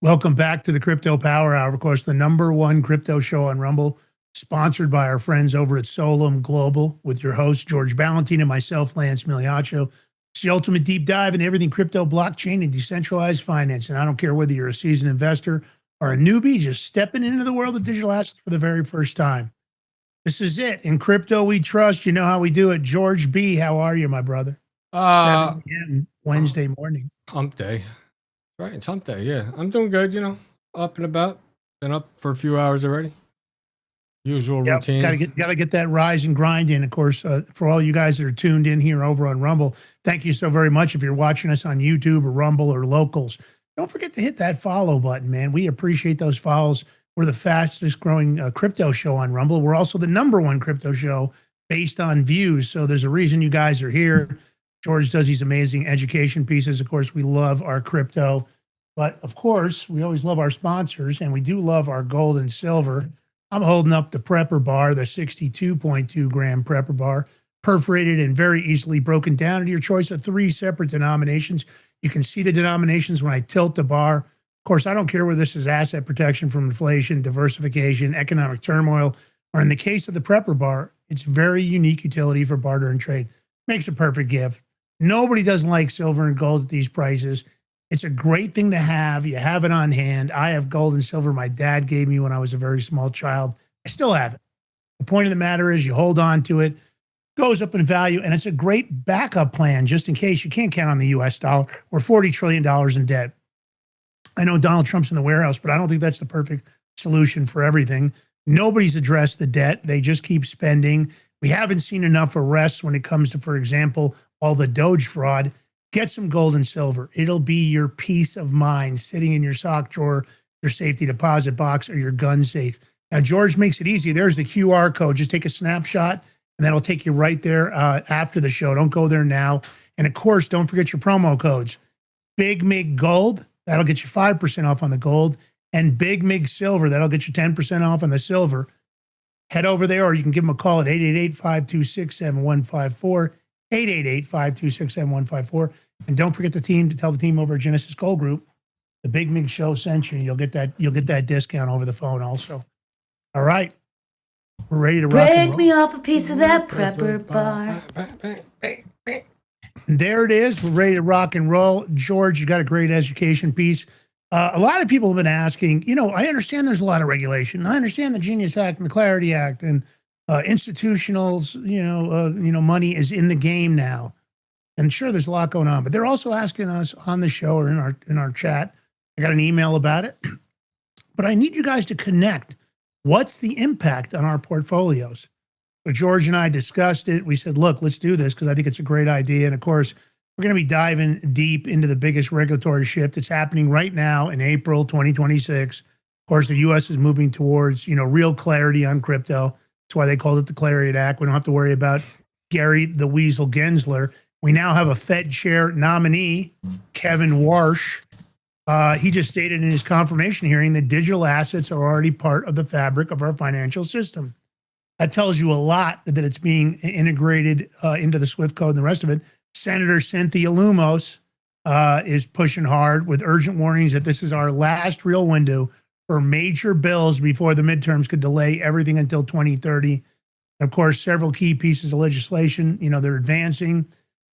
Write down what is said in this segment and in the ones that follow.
Welcome back to the Crypto Power Hour. Of course, the number one crypto show on Rumble, sponsored by our friends over at Solum Global with your host, George Ballantyne, and myself, Lance Miliaccio. It's the ultimate deep dive into everything crypto, blockchain, and decentralized finance. And I don't care whether you're a seasoned investor or a newbie just stepping into the world of digital assets for the very first time. This is it. In crypto, we trust. You know how we do it. George B., how are you, my brother? 7 p.m. Wednesday morning. Hump day. Right, it's hump day, yeah. I'm doing good, up and about. Been up for a few hours already. Usual routine. Gotta get that rise and grind in. Of course, for all you guys that are tuned in here over on Rumble, thank you so very much. If you're watching us on YouTube or Rumble or Locals, don't forget to hit that follow button, man. We appreciate those follows. We're the fastest growing crypto show on Rumble. We're also the number one crypto show based on views. So there's a reason you guys are here. George does these amazing education pieces. Of course, we love our crypto, but of course, we always love our sponsors, and we do love our gold and silver. I'm holding up the Prepper Bar, the 62.2 gram Prepper Bar, perforated and very easily broken down into your choice of 3 separate denominations. You can see the denominations when I tilt the bar. Of course, I don't care whether this is asset protection from inflation, diversification, economic turmoil, or in the case of the Prepper Bar, it's very unique utility for barter and trade. Makes a perfect gift. Nobody doesn't like silver and gold at these prices. It's a great thing to have. You have it on hand. I have gold and silver my dad gave me when I was a very small child. I still have it. The point of the matter is you hold on to it, goes up in value, and it's a great backup plan just in case you can't count on the U.S. dollar. We're $40 trillion in debt. I know Donald Trump's in the warehouse, but I don't think that's the perfect solution for everything. Nobody's addressed the debt. They just keep spending. We haven't seen enough arrests when it comes to, for example, all the Doge fraud. Get some gold and silver. It'll be your peace of mind sitting in your sock drawer, your safety deposit box, or your gun safe. Now, George makes it easy. There's the QR code. Just take a snapshot, and that'll take you right there after the show. Don't go there now. And, of course, don't forget your promo codes. Big Mig Gold, that'll get you 5% off on the gold. And Big Mig Silver, that'll get you 10% off on the silver. Head over there, or you can give them a call at 888-526-7154. 888-526-7154. And don't forget to tell the team over at Genesis Gold Group, the Big Mig Show sent you. You'll get that discount over the phone also. All right. We're ready to rock and roll. Break me off a piece of that Prepper Bar. And there it is. We're ready to rock and roll. George, you got a great education piece. A lot of people have been asking, I understand there's a lot of regulation. I understand the Genius Act and the Clarity Act and institutionals, money is in the game now. And sure, there's a lot going on, but they're also asking us on the show or in our chat. I got an email about it, but I need you guys to connect. What's the impact on our portfolios? So George and I discussed it. We said, look, let's do this because I think it's a great idea. And of course, we're going to be diving deep into the biggest regulatory shift that's happening right now in April 2026. Of course, the U.S. is moving towards, real clarity on crypto. That's why they called it the Clarity Act. We don't have to worry about Gary the Weasel Gensler. We now have a Fed chair nominee, Kevin Warsh. He just stated in his confirmation hearing that digital assets are already part of the fabric of our financial system. That tells you a lot that it's being integrated into the SWIFT code and the rest of it. Senator Cynthia Lumos is pushing hard with urgent warnings that this is our last real window for major bills before the midterms could delay everything until 2030. And of course, several key pieces of legislation, they're advancing.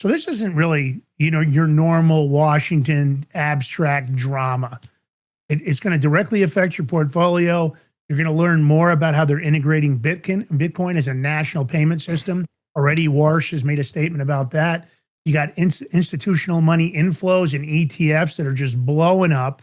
So this isn't really, your normal Washington abstract drama. It's going to directly affect your portfolio. You're going to learn more about how they're integrating Bitcoin as a national payment system. Already, Warsh has made a statement about that. You got institutional money inflows and ETFs that are just blowing up.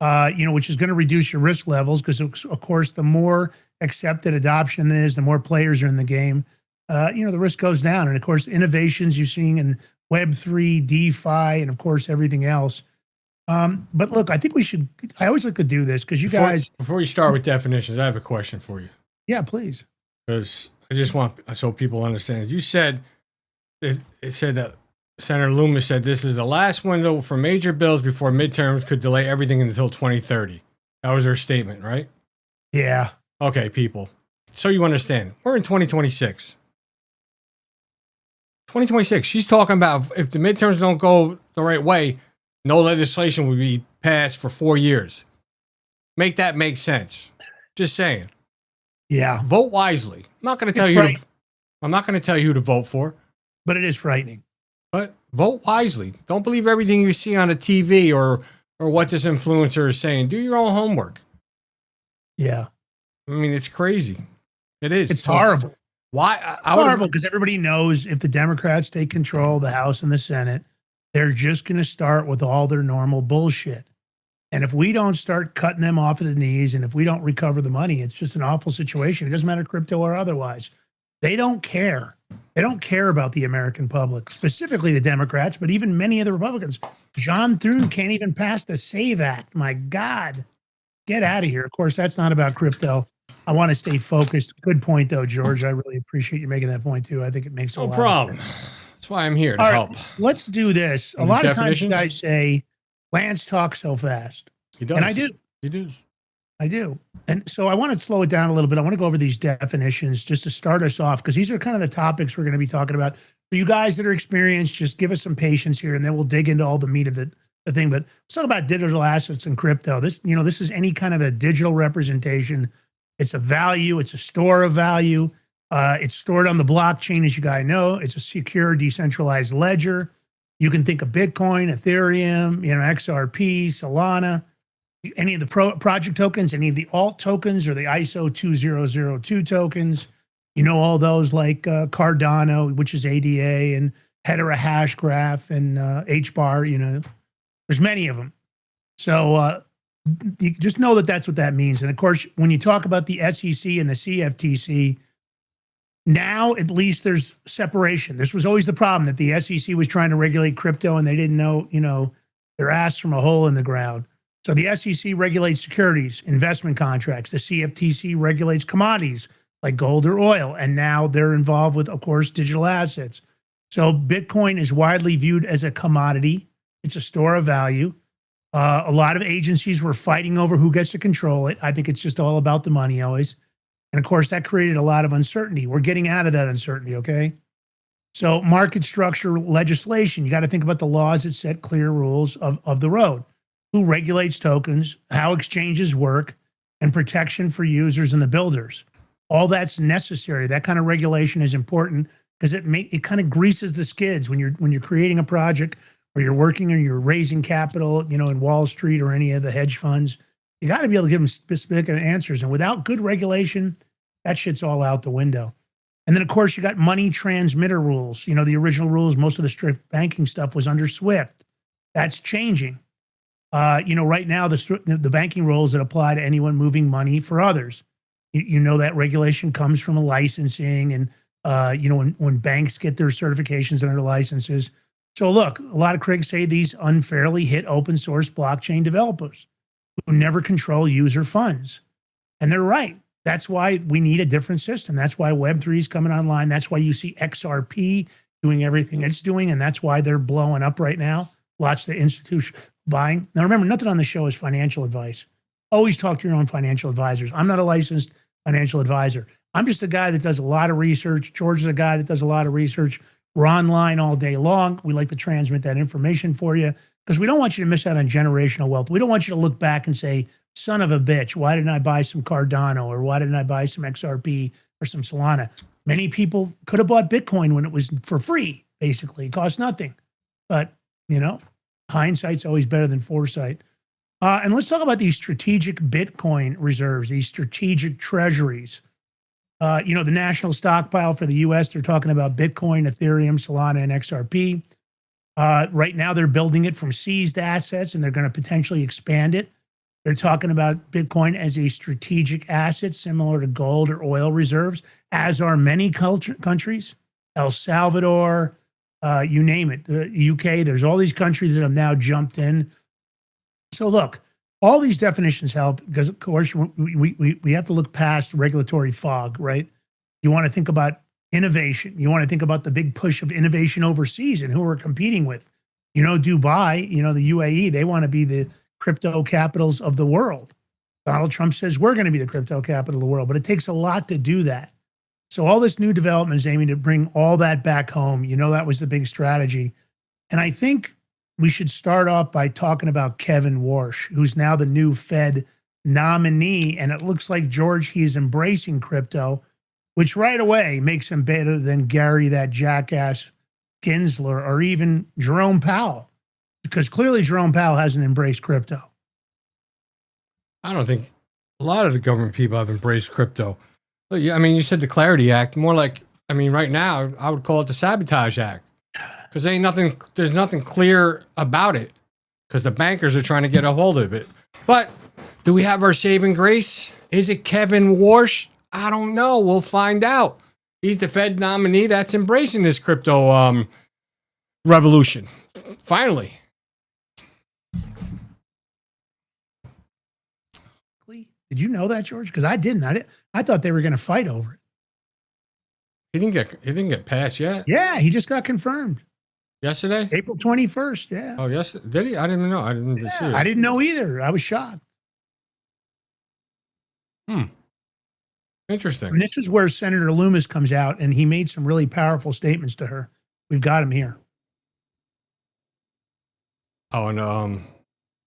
Which is going to reduce your risk levels because, of course, the more accepted adoption is, the more players are in the game, the risk goes down. And, of course, innovations you're seeing in Web3, DeFi, and, of course, everything else. But, look, I think I always like to do this because Before you start with definitions, I have a question for you. Yeah, please. Because I just want so people understand. You said, it said that Senator Loomis said this is the last window for major bills before midterms could delay everything until 2030. That was her statement, right? Yeah. Okay, people. So you understand, we're in 2026. 2026. She's talking about if the midterms don't go the right way, no legislation will be passed for 4 years. make that make sense. Just saying. Yeah. Vote wisely. I'm not going to tell you. I'm not going to tell you who to vote for. But it is frightening. But vote wisely. Don't believe everything you see on the TV or what this influencer is saying. Do your own homework. Yeah. I mean, it's crazy. It is. It's horrible. Why? Horrible, because everybody knows if the Democrats take control of the House and the Senate, they're just going to start with all their normal bullshit. And if we don't start cutting them off at the knees, and if we don't recover the money, it's just an awful situation. It doesn't matter crypto or otherwise. They don't care. They don't care about the American public, specifically the Democrats, but even many of the Republicans. John Thune can't even pass the SAVE Act. My God, get out of here. Of course, that's not about crypto. I want to stay focused. Good point, though, George. I really appreciate you making that point, too. I think it makes a lot problem. of sense. That's why I'm here to All help. right, let's do this. A lot of times you guys say, Lance talks so fast. He does. And I do. He does. I do. And so I want to slow it down a little bit. I want to go over these definitions just to start us off, because these are kind of the topics we're going to be talking about. For you guys that are experienced, just give us some patience here, and then we'll dig into all the meat of the thing. But let's talk about digital assets and crypto. This is any kind of a digital representation. It's a value. It's a store of value. It's stored on the blockchain, as you guys know. It's a secure, decentralized ledger. You can think of Bitcoin, Ethereum, XRP, Solana, any of the project tokens, any of the alt tokens, or the ISO 2002 tokens. All those like Cardano, which is ADA, and Hedera Hashgraph, and HBAR. There's many of them. So you just know that that's what that means. And of course, when you talk about the SEC and the CFTC, now at least there's separation. This was always the problem, that the SEC was trying to regulate crypto and they didn't know, their ass from a hole in the ground. So the SEC regulates securities, investment contracts. The CFTC regulates commodities like gold or oil. And now they're involved with, of course, digital assets. So Bitcoin is widely viewed as a commodity. It's a store of value. A lot of agencies were fighting over who gets to control it. I think it's just all about the money always. And of course, that created a lot of uncertainty. We're getting out of that uncertainty, okay? So market structure legislation, you got to think about the laws that set clear rules of the road. Who regulates tokens, how exchanges work, and protection for users and the builders. All that's necessary. That kind of regulation is important because it kind of greases the skids when you're creating a project, or you're working, or you're raising capital, in Wall Street or any of the hedge funds. You got to be able to give them specific answers. And without good regulation, that shit's all out the window. And then, of course, you got money transmitter rules. The original rules, most of the strict banking stuff was under SWIFT. That's changing. Right now, the banking rules that apply to anyone moving money for others. That regulation comes from a licensing, and, when banks get their certifications and their licenses. So look, a lot of critics say these unfairly hit open source blockchain developers who never control user funds. And they're right. That's why we need a different system. That's why Web3 is coming online. That's why you see XRP doing everything it's doing. And that's why they're blowing up right now. Lots of institution buying. Now, remember, nothing on the show is financial advice. Always talk to your own financial advisors. I'm not a licensed financial advisor. I'm just a guy that does a lot of research. George is a guy that does a lot of research. We're online all day long. We like to transmit that information for you because we don't want you to miss out on generational wealth. We don't want you to look back and say, son of a bitch, why didn't I buy some Cardano, or why didn't I buy some XRP or some Solana? Many people could have bought Bitcoin when it was for free, basically. It cost nothing. But, hindsight's always better than foresight. And let's talk about these strategic Bitcoin reserves, these strategic treasuries. The national stockpile for the U.S., they're talking about Bitcoin, Ethereum, Solana, and XRP. Right now, they're building it from seized assets, and they're going to potentially expand it. They're talking about Bitcoin as a strategic asset, similar to gold or oil reserves, as are many countries. El Salvador, you name it, the UK. There's all these countries that have now jumped in. So look, all these definitions help because, of course, we have to look past regulatory fog, right? You want to think about innovation. You want to think about the big push of innovation overseas and who we're competing with. Dubai, the UAE, they want to be the crypto capitals of the world. Donald Trump says we're going to be the crypto capital of the world, but it takes a lot to do that. So all this new development is aiming to bring all that back home. That was the big strategy. And I think we should start off by talking about Kevin Warsh, who's now the new Fed nominee. And it looks like, George, he's embracing crypto, which right away makes him better than Gary, that jackass Gensler, or even Jerome Powell, because clearly Jerome Powell hasn't embraced crypto. I don't think a lot of the government people have embraced crypto. Look, I mean, you said the Clarity Act, more like, I mean, right now, I would call it the Sabotage Act, because there's nothing clear about it, because the bankers are trying to get a hold of it. But do we have our saving grace? Is it Kevin Warsh? I don't know. We'll find out. He's the Fed nominee that's embracing this crypto revolution. Finally. Did you know that, George? Because I didn't. I thought they were going to fight over it. He didn't get passed yet. Yeah, he just got confirmed Yesterday? April 21st. Yeah. Oh, yes. Did he? I didn't know. I didn't see it. I didn't know either. I was shocked. Interesting. And this is where Senator Loomis comes out, and he made some really powerful statements to her. We've got him here. Oh, and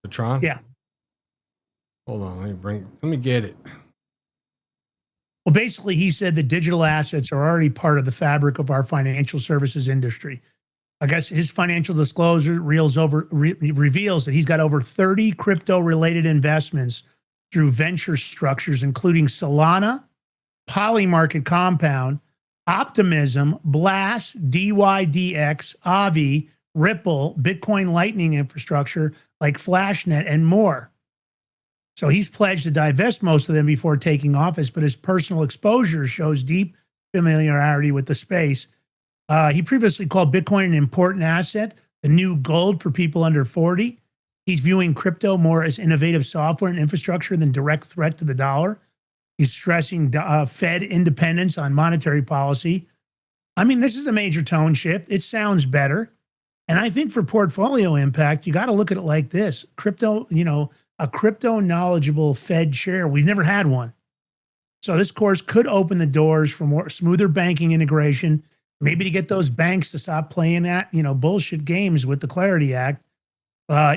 the Tron? Yeah. Hold on, let me get it. Well, basically, he said that digital assets are already part of the fabric of our financial services industry. I guess his financial disclosure reveals that he's got over 30 crypto-related investments through venture structures, including Solana, Polymarket Compound, Optimism, Blast, DYDX, Avi, Ripple, Bitcoin Lightning infrastructure like Flashnet, and more. So he's pledged to divest most of them before taking office, but his personal exposure shows deep familiarity with the space. He previously called Bitcoin an important asset, the new gold for people under 40. He's viewing crypto more as innovative software and infrastructure than direct threat to the dollar. He's stressing Fed independence on monetary policy. I mean, this is a major tone shift. It sounds better. And I think for portfolio impact, you got to look at it like this. Crypto, a crypto knowledgeable Fed chair. We've never had one. So this course could open the doors for more smoother banking integration, maybe to get those banks to stop playing that, bullshit games with the Clarity Act.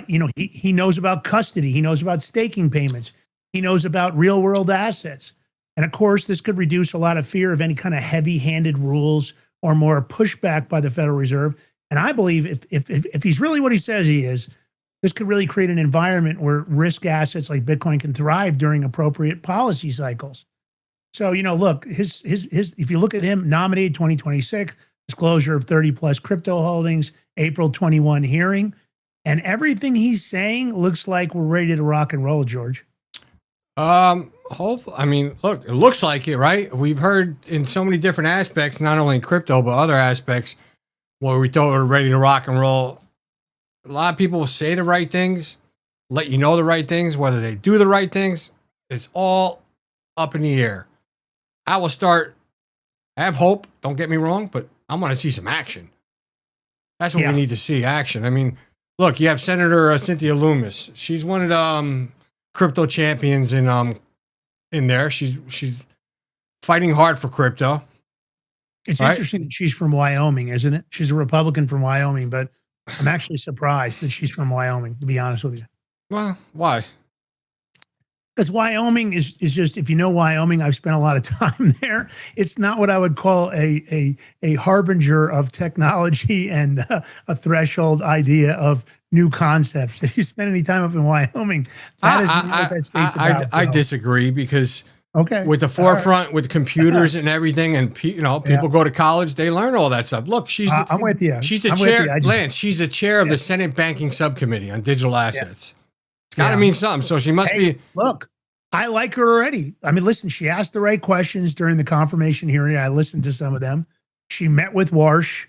He knows about custody. He knows about staking payments. He knows about real world assets. And of course, this could reduce a lot of fear of any kind of heavy handed rules or more pushback by the Federal Reserve. And I believe if he's really what he says he is, this could really create an environment where risk assets like Bitcoin can thrive during appropriate policy cycles. So, look, his if you look at him, nominated 2026, disclosure of 30 plus crypto holdings, April 21 hearing, and everything he's saying looks like we're ready to rock and roll, George. Hopefully, I mean, look, it looks like it, right? We've heard in so many different aspects, not only in crypto, but other aspects where we thought we were ready to rock and roll. A lot of people will say the right things, let you know the right things, whether they do the right things. It's all up in the air. I have hope, don't get me wrong, but I want to see some action. That's what we need to see, action. I mean, look, you have Senator Cynthia Loomis. She's one of the crypto champions in there. She's fighting hard for crypto. It's interesting that she's from Wyoming, isn't it? She's a Republican from Wyoming, but I'm actually surprised that she's from Wyoming, to be honest with you. Well, why? Because Wyoming is just, if you know Wyoming, I've spent a lot of time there. It's not what I would call a harbinger of technology and a threshold idea of new concepts. If you spend any time up in Wyoming, that is not what that state's about. I disagree, because with the forefront, with computers and everything, and people go to college, they learn all that stuff. Look, I'm with you. She's the chair, Lance. She's the chair of the Senate Banking Subcommittee on Digital Assets. It's got to mean something. So she must be. Look, I like her already. I mean, listen, she asked the right questions during the confirmation hearing. I listened to some of them. She met with Warsh,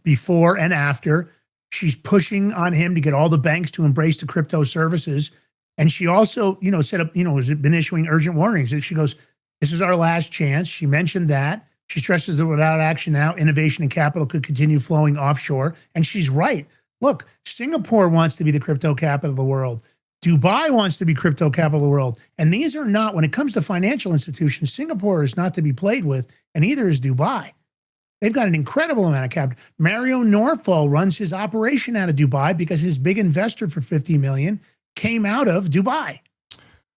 before and after. She's pushing on him to get all the banks to embrace the crypto services. And she also, set up, has been issuing urgent warnings. And she goes, this is our last chance. She mentioned that. She stresses that without action now, innovation and capital could continue flowing offshore. And she's right. Look, Singapore wants to be the crypto capital of the world. Dubai wants to be crypto capital of the world. And these are not, when it comes to financial institutions, Singapore is not to be played with, and either is Dubai. They've got an incredible amount of capital. Mario Norfall runs his operation out of Dubai because his big investor for $50 million came out of Dubai.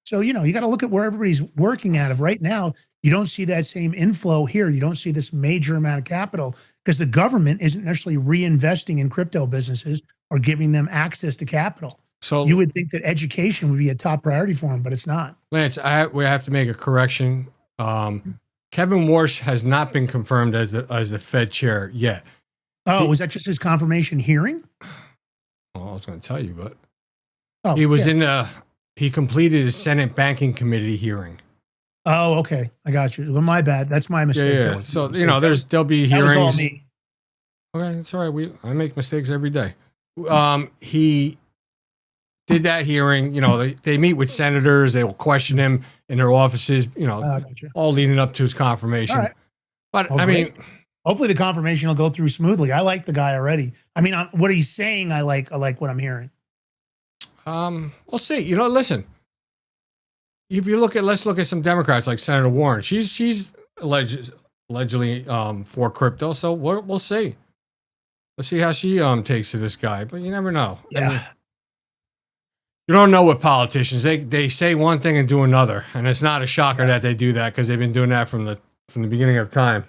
So, you got to look at where everybody's working out of right now. You don't see that same inflow here. You don't see this major amount of capital because the government isn't necessarily reinvesting in crypto businesses or giving them access to capital. So you would think that education would be a top priority for them, but it's not. Lance, we have to make a correction. Kevin Warsh has not been confirmed as the Fed chair yet. Oh, was that just his confirmation hearing? Well, I was going to tell you, but he was he completed his Senate Banking Committee hearing. Oh, okay. I got you. Well, my bad. That's my mistake. Yeah. So, there'll be hearings. That was all me. Okay, it's all right. I make mistakes every day. He did that hearing. They meet with senators. They will question him in their offices, all leading up to his confirmation. Right. But, hopefully the confirmation will go through smoothly. I like the guy already. What he's saying, I like what I'm hearing. We'll see. Listen, if you let's look at some Democrats like Senator Warren. She's allegedly for crypto. So we'll see. Let's see how she takes to this guy. But you never know. Yeah. You don't know what politicians, they say one thing and do another. And it's not a shocker that they do that because they've been doing that from the beginning of time.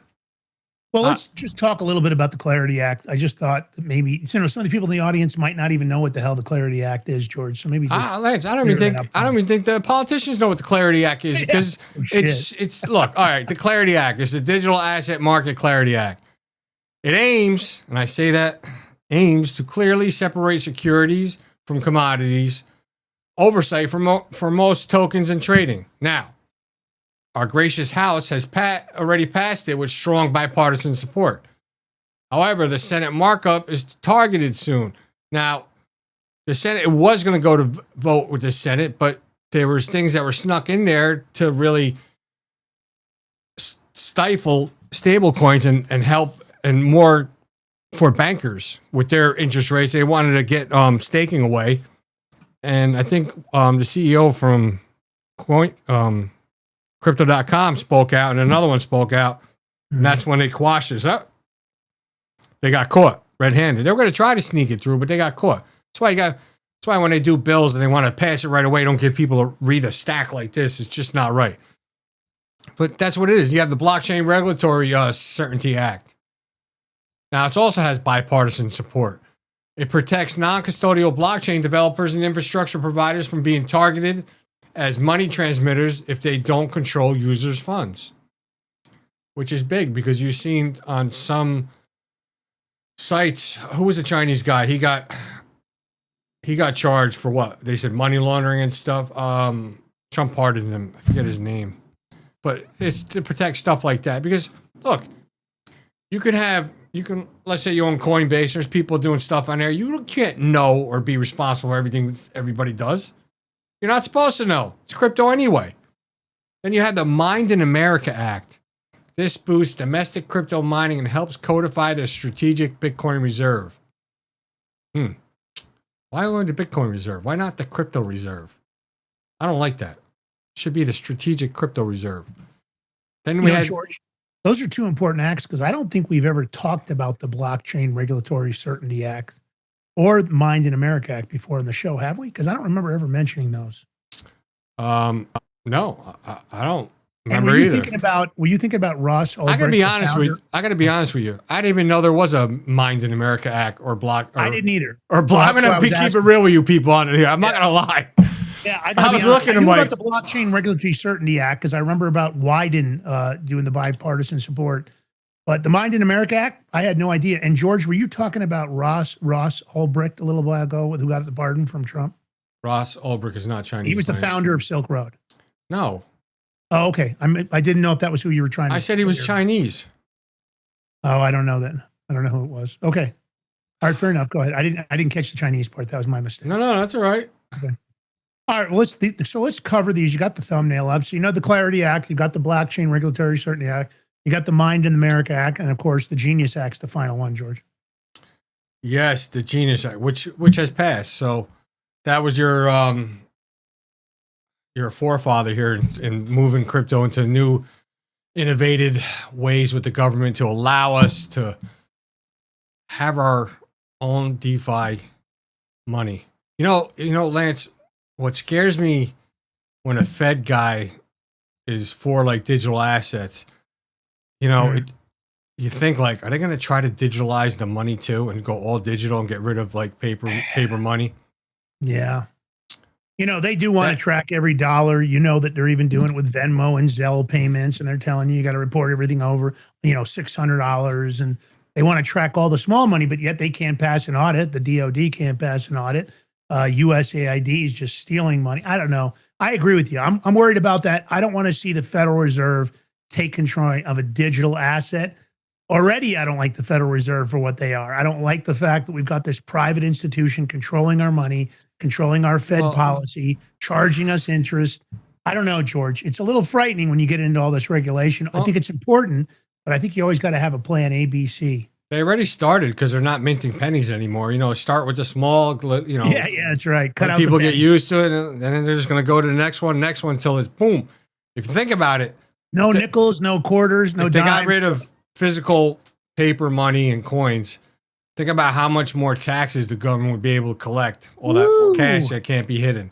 Well, let's just talk a little bit about the Clarity Act. I just thought that maybe some of the people in the audience might not even know what the hell the Clarity Act is, George. So maybe Lance, I don't even think the politicians know what the Clarity Act is because it's look, all right, the Clarity Act is the Digital Asset Market Clarity Act. It aims, and I say that, to clearly separate securities from commodities, oversight for most tokens and trading. Now, our gracious House has already passed it with strong bipartisan support. However, the Senate markup is targeted soon. Now, the Senate was going to go to vote with the Senate, but there was things that were snuck in there to really stifle stablecoins and help and more for bankers with their interest rates. They wanted to get staking away. And I think the CEO from Crypto.com spoke out, and another one spoke out, and that's when they quashed this up. They got caught red-handed. They were going to try to sneak it through, but they got caught. That's why when they do bills and they want to pass it right away, don't give people to read a stack like this. It's just not right. But that's what it is. You have the Blockchain Regulatory Certainty Act. Now, it also has bipartisan support. It protects non-custodial blockchain developers and infrastructure providers from being targeted as money transmitters if they don't control users' funds, which is big because you've seen on some sites, who was a Chinese guy? He got charged for what? They said money laundering and stuff. Trump pardoned him. I forget his name. But it's to protect stuff like that because, look, let's say you own Coinbase, there's people doing stuff on there. You can't know or be responsible for everything everybody does. You're not supposed to know. It's crypto anyway. Then you have the Mind in America Act. This boosts domestic crypto mining and helps codify the strategic Bitcoin reserve. Why only the Bitcoin reserve? Why not the crypto reserve? I don't like that. It should be the strategic crypto reserve. Then we had George, those are two important acts because I don't think we've ever talked about the Blockchain Regulatory Certainty Act or Mind in America Act before in the show, have we? Because I don't remember ever mentioning those. No, I don't remember were you either. Were you thinking about Ross Ulbricht? I gotta be honest with you. I didn't even know there was a Mind in America Act or block. I didn't either. I'm gonna keep it real with you people on it here. I'm not gonna lie. Yeah, I was looking at about the Blockchain Regulatory Certainty Act because I remember about Wyden doing the bipartisan support. But the Mind in America Act, I had no idea. And George, were you talking about Ross Ulbricht a little while ago, who got the pardon from Trump? Ross Ulbricht is not Chinese. He was the founder of Silk Road. No. Oh, okay. I didn't know if that was who you were trying to. I said he was Chinese. Oh, I don't know then. I don't know who it was. Okay. All right, fair enough. Go ahead. I didn't catch the Chinese part. That was my mistake. No, that's all right. Okay. All right. Well, let's cover these. You got the thumbnail up. So the Clarity Act. You got the Blockchain Regulatory Certainty Act. You got the Mind in America Act, and of course, the Genius Act's the final one, George. Yes, the Genius Act, which has passed. So that was your forefather here in moving crypto into new, innovative ways with the government to allow us to have our own DeFi money. Lance, what scares me when a Fed guy is for like digital assets, you know, you think like, are they going to try to digitalize the money too and go all digital and get rid of like paper money? Yeah. You know, they do want to track every dollar. You know that they're even doing it with Venmo and Zelle payments, and they're telling you got to report everything over, you know, $600, and they want to track all the small money, but yet they can't pass an audit. The DOD can't pass an audit. USAID is just stealing money. I don't know. I agree with you. I'm worried about that. I don't want to see the Federal Reserve take control of a digital asset. Already, I don't like the Federal Reserve for what they are. I don't like the fact that we've got this private institution controlling our money, controlling our Fed policy, charging us interest. I don't know, George. It's a little frightening when you get into all this regulation. I think it's important, but I think you always got to have a plan A, B, C. They already started because they're not minting pennies anymore. You know, start with the small, you know. Yeah, that's right. Cut out people get used to it, and then they're just going to go to the next one until it's boom. If you think about it. No nickels, no quarters, no dimes. They got rid of physical paper money and coins. Think about how much more taxes the government would be able to collect. All that cash that can't be hidden.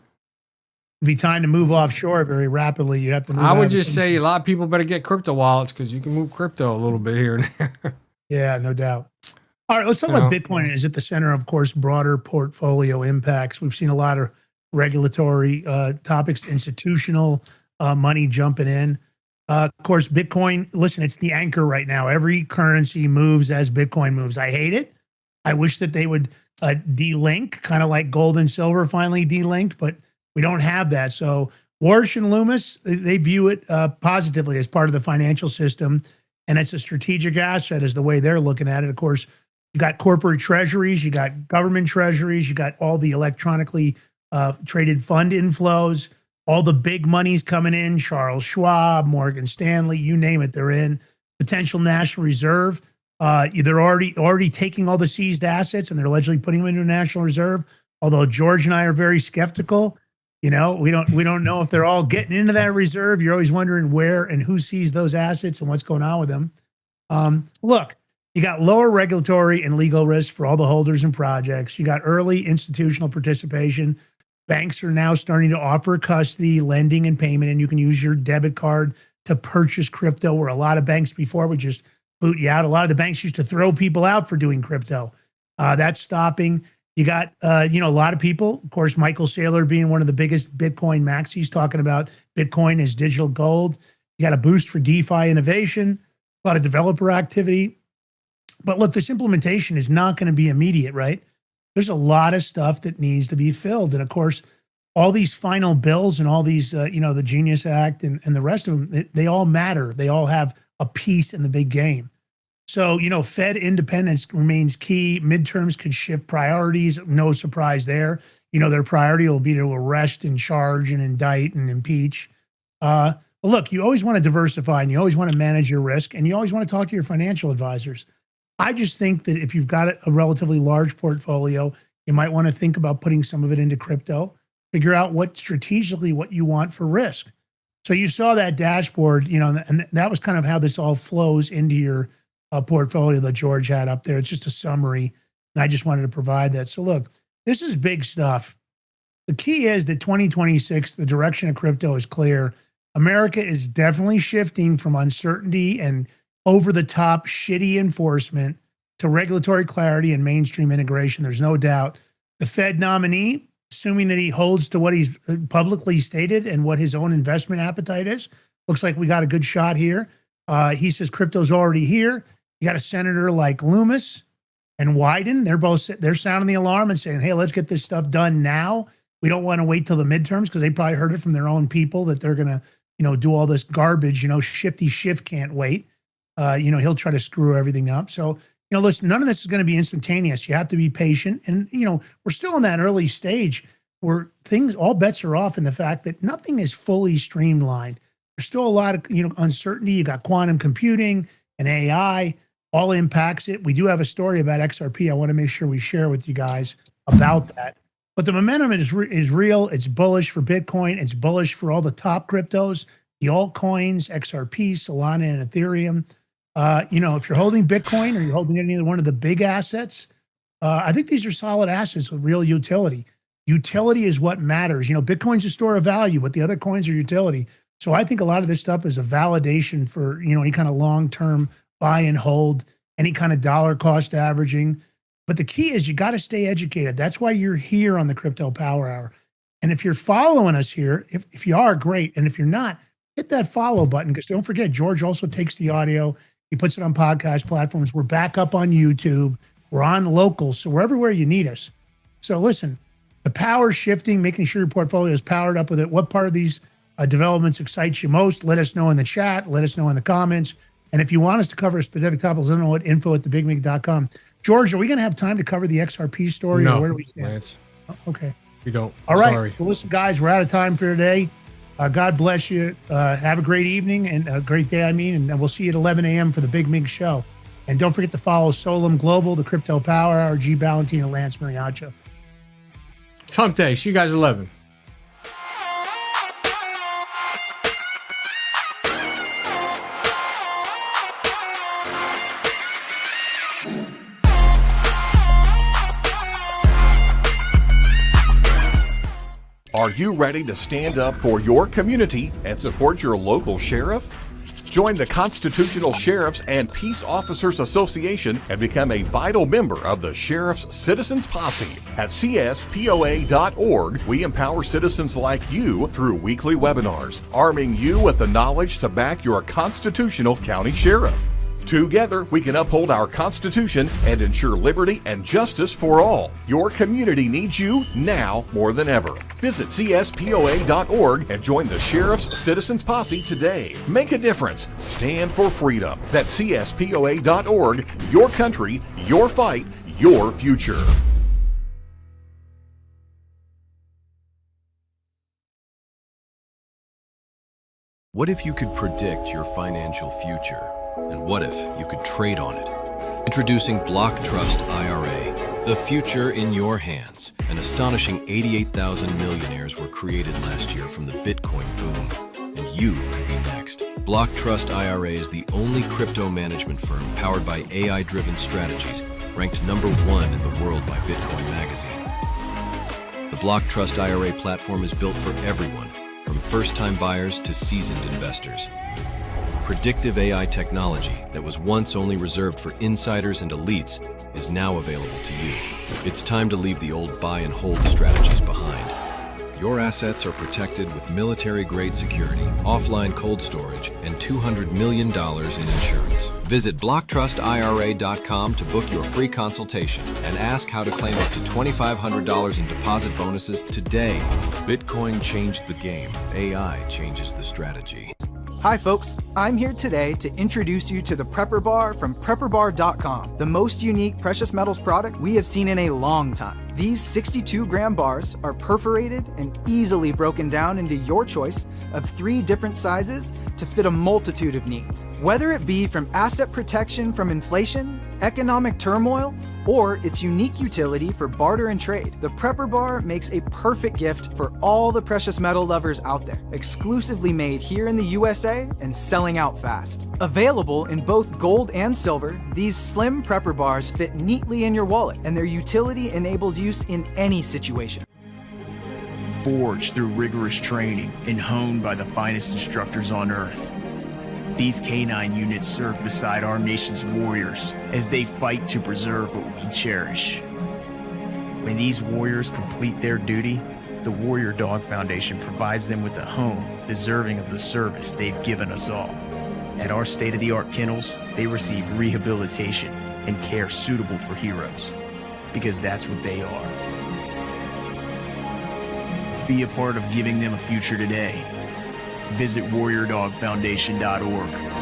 It'd be time to move offshore very rapidly. You have to move. I would just say a lot of people better get crypto wallets because you can move crypto a little bit here and there. Yeah, no doubt. All right, let's talk about Bitcoin. It is at the center, of course, broader portfolio impacts. We've seen a lot of regulatory topics, institutional money jumping in. Of course, Bitcoin, listen, it's the anchor right now. Every currency moves as Bitcoin moves. I hate it. I wish that they would de-link, kind of like gold and silver finally de-linked, but we don't have that. So Warsh and Loomis, they view it positively as part of the financial system, and it's a strategic asset is the way they're looking at it. Of course, you got corporate treasuries, you got government treasuries, you got all the electronically traded fund inflows, all the big money's coming in, Charles Schwab, Morgan Stanley, you name it, they're in. Potential National Reserve. They're already taking all the seized assets and they're allegedly putting them into a National Reserve. Although George and I are very skeptical, you know, we don't know if they're all getting into that reserve. You're always wondering where and who sees those assets and what's going on with them. Look, you got lower regulatory and legal risk for all the holders and projects. You got early institutional participation. Banks are now starting to offer custody, lending, and payment, and you can use your debit card to purchase crypto, where a lot of banks before would just boot you out. A lot of the banks used to throw people out for doing crypto. That's stopping. You got, a lot of people, of course, Michael Saylor being one of the biggest Bitcoin maxis, talking about Bitcoin as digital gold. You got a boost for DeFi innovation, a lot of developer activity. But look, this implementation is not going to be immediate, right? There's a lot of stuff that needs to be filled. And of course, all these final bills and all these, the Genius Act and the rest of them, they all matter. They all have a piece in the big game. So, Fed independence remains key. Midterms could shift priorities. No surprise there. Their priority will be to arrest and charge and indict and impeach. But look, you always want to diversify and you always want to manage your risk and you always want to talk to your financial advisors. I just think that if you've got a relatively large portfolio, you might want to think about putting some of it into crypto, figure out what you want for risk. So you saw that dashboard, and that was kind of how this all flows into your portfolio that George had up there. It's just a summary, and I just wanted to provide that. So look, this is big stuff. The key is that 2026, the direction of crypto is clear. America is definitely shifting from uncertainty and over-the-top shitty enforcement to regulatory clarity and mainstream integration. There's no doubt. The Fed nominee, assuming that he holds to what he's publicly stated and what his own investment appetite is, looks like we got a good shot here. He says crypto's already here. You got a senator like Loomis and Wyden. They're sounding the alarm and saying, hey, let's get this stuff done now. We don't want to wait till the midterms because they probably heard it from their own people that they're going to, do all this garbage. Shifty Schiff can't wait. He'll try to screw everything up. So, listen, none of this is going to be instantaneous. You have to be patient. And, we're still in that early stage where all bets are off in the fact that nothing is fully streamlined. There's still a lot of, uncertainty. You got quantum computing and AI, all impacts it. We do have a story about XRP. I want to make sure we share with you guys about that. But the momentum is real. It's bullish for Bitcoin. It's bullish for all the top cryptos, the altcoins, XRP, Solana, and Ethereum. If you're holding Bitcoin or you're holding any one of the big assets, I think these are solid assets with real utility. Utility is what matters. Bitcoin's a store of value, but the other coins are utility. So I think a lot of this stuff is a validation for, any kind of long-term buy and hold, any kind of dollar cost averaging. But the key is you got to stay educated. That's why you're here on the Crypto Power Hour. And if you're following us here, if you are, great. And if you're not, hit that follow button, because don't forget, George also takes the audio. He puts it on podcast platforms. We're back up on YouTube. We're on locals. So we're everywhere you need us. So listen, the power shifting, making sure your portfolio is powered up with it. What part of these developments excites you most? Let us know in the chat. Let us know in the comments. And if you want us to cover specific topics, let us know at info@thebigmig.com. George, are we going to have time to cover the XRP story? No, or where do we stand? Lance. Oh, okay. You don't. All right. Sorry. Well, listen, guys, we're out of time for today. God bless you. Have a great evening and a great day, and we'll see you at 11 a.m. for the Big Mig Show. And don't forget to follow Solum Global, the Crypto Power Hour, G. Valentino, Lance Mariacho. It's hump day. See you guys at 11. Are you ready to stand up for your community and support your local sheriff? Join the Constitutional Sheriffs and Peace Officers Association and become a vital member of the Sheriff's Citizens Posse. At CSPOA.org, we empower citizens like you through weekly webinars, arming you with the knowledge to back your constitutional county sheriff. Together, we can uphold our Constitution and ensure liberty and justice for all. Your community needs you now more than ever. Visit CSPOA.org and join the Sheriff's Citizens Posse today. Make a difference. Stand for freedom. That's CSPOA.org. Your country, your fight, your future. What if you could predict your financial future? And what if you could trade on it? Introducing Block Trust IRA, the future in your hands. An astonishing 88,000 millionaires were created last year from the Bitcoin boom, and you could be next. Block Trust IRA is the only crypto management firm powered by AI-driven strategies, ranked #1 in the world by Bitcoin Magazine. The Block Trust IRA platform is built for everyone, from first-time buyers to seasoned investors. Predictive AI technology that was once only reserved for insiders and elites is now available to you. It's time to leave the old buy and hold strategies behind. Your assets are protected with military-grade security, offline cold storage, and $200 million in insurance. Visit BlockTrustIRA.com to book your free consultation and ask how to claim up to $2,500 in deposit bonuses today. Bitcoin changed the game. AI changes the strategy. Hi folks, I'm here today to introduce you to the Prepper Bar from PrepperBar.com, the most unique precious metals product we have seen in a long time. These 62-gram bars are perforated and easily broken down into your choice of 3 different sizes to fit a multitude of needs. Whether it be from asset protection from inflation, economic turmoil, or its unique utility for barter and trade, the Prepper Bar makes a perfect gift for all the precious metal lovers out there. Exclusively made here in the USA and selling out fast. Available in both gold and silver, these slim Prepper Bars fit neatly in your wallet, and their utility enables use in any situation. Forged through rigorous training and honed by the finest instructors on Earth, these canine units serve beside our nation's warriors as they fight to preserve what we cherish. When these warriors complete their duty, the Warrior Dog Foundation provides them with a home deserving of the service they've given us all. At our state-of-the-art kennels, they receive rehabilitation and care suitable for heroes, because that's what they are. Be a part of giving them a future today. Visit WarriorDogFoundation.org.